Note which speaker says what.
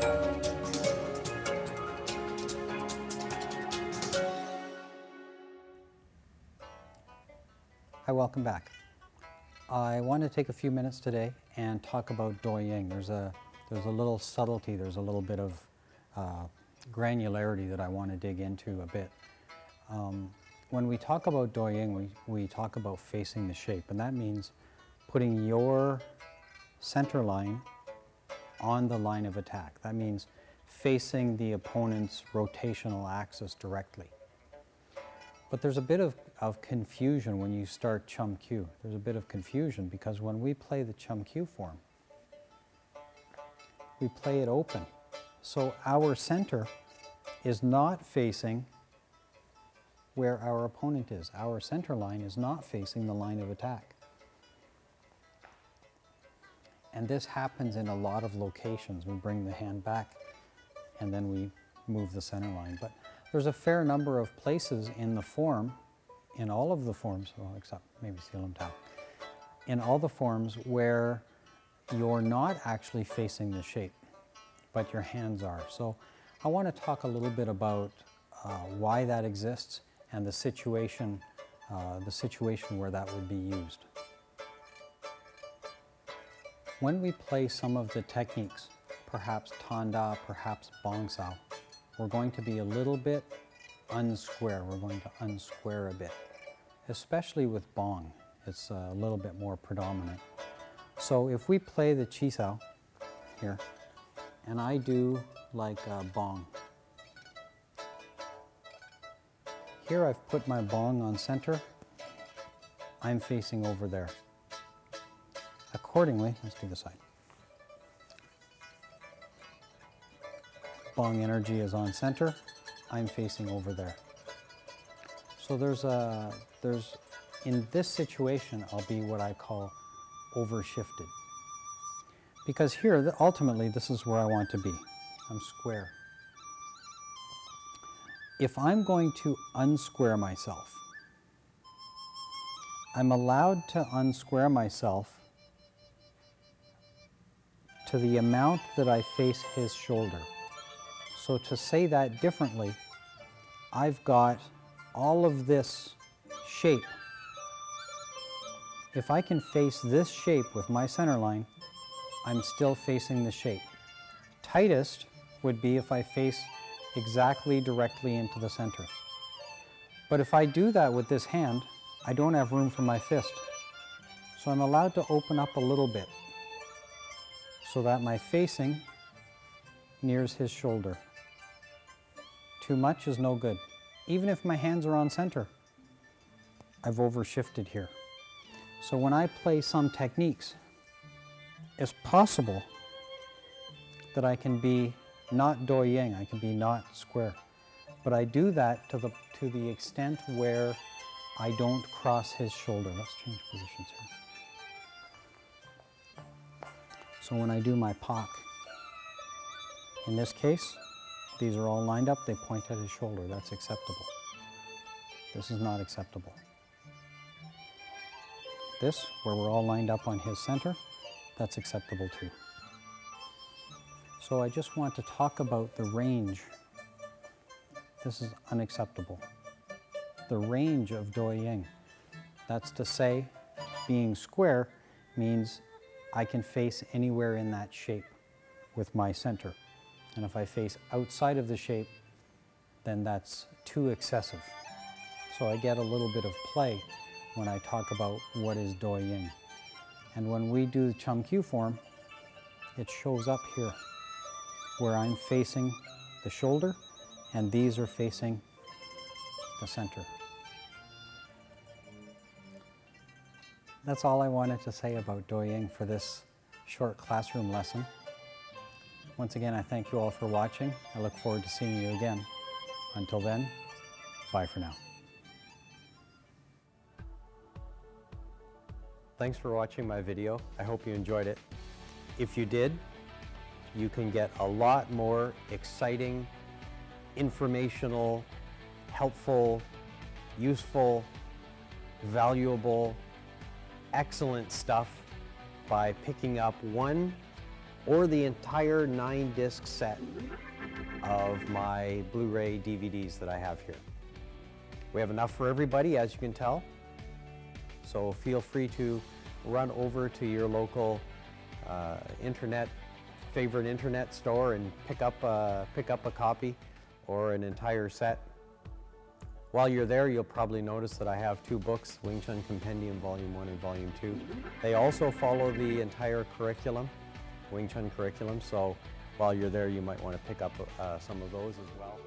Speaker 1: Hi, welcome back. I want to take a few minutes today and talk about doying. There's a little subtlety, there's a little bit of granularity that I want to dig into a bit. When we talk about doying, we talk about facing the shape, and that means putting your center line on the line of attack. That means facing the opponent's rotational axis directly. But there's a bit of confusion when you start chum Q. There's a bit of confusion because when we play the chum Q form, we play it open. So our center is not facing where our opponent is. Our center line is not facing the line of attack. And this happens in a lot of locations. We bring the hand back and then we move the center line. But there's a fair number of places in the form, in all of the forms, well, except maybe Sealam Tau, in all the forms where you're not actually facing the shape, but your hands are. So I want to talk a little bit about why that exists and the situation where that would be used. When we play some of the techniques, perhaps Tanda, perhaps Bong Sao, we're going to be a little bit unsquare. We're going to unsquare a bit, especially with Bong. It's a little bit more predominant. So if we play the Chi Sao here, and I do like Bong. Here I've put my Bong on center. I'm facing over there. Accordingly, let's do the side. Bong energy is on center. I'm facing over there. So in this situation, I'll be what I call overshifted. Because here, ultimately, this is where I want to be. I'm square. If I'm going to unsquare myself, I'm allowed to unsquare myself to the amount that I face his shoulder. So to say that differently, I've got all of this shape. If I can face this shape with my center line, I'm still facing the shape. Tightest would be if I face exactly directly into the center. But if I do that with this hand, I don't have room for my fist. So I'm allowed to open up a little bit so that my facing nears his shoulder. Too much is no good. Even if my hands are on center, I've overshifted here. So when I play some techniques, it's possible that I can be not doying, I can be not square. But I do that to the extent where I don't cross his shoulder. Let's change positions here. So when I do my Pak, in this case, these are all lined up, they point at his shoulder. That's acceptable. This is not acceptable. This, where we're all lined up on his center, that's acceptable too. So I just want to talk about the range. This is unacceptable. The range of doying. That's to say, being square means I can face anywhere in that shape with my center. And if I face outside of the shape, then that's too excessive. So I get a little bit of play when I talk about what is doying. And when we do the Chum Q form, it shows up here, where I'm facing the shoulder, and these are facing the center. That's all I wanted to say about doying for this short classroom lesson. Once again, I thank you all for watching. I look forward to seeing you again. Until then, bye for now. Thanks for watching my video. I hope you enjoyed it. If you did, you can get a lot more exciting, informational, helpful, useful, valuable, excellent stuff by picking up one
Speaker 2: or the entire 9-disc set of my Blu-ray DVDs that I have here. We have enough for everybody, as you can tell, so feel free to run over to your local favorite internet store and pick up a copy or an entire set. While you're there, you'll probably notice that I have 2 books, Wing Chun Compendium Volume 1 and Volume 2. They also follow the entire curriculum, Wing Chun curriculum, so while you're there, you might want to pick up some of those as well.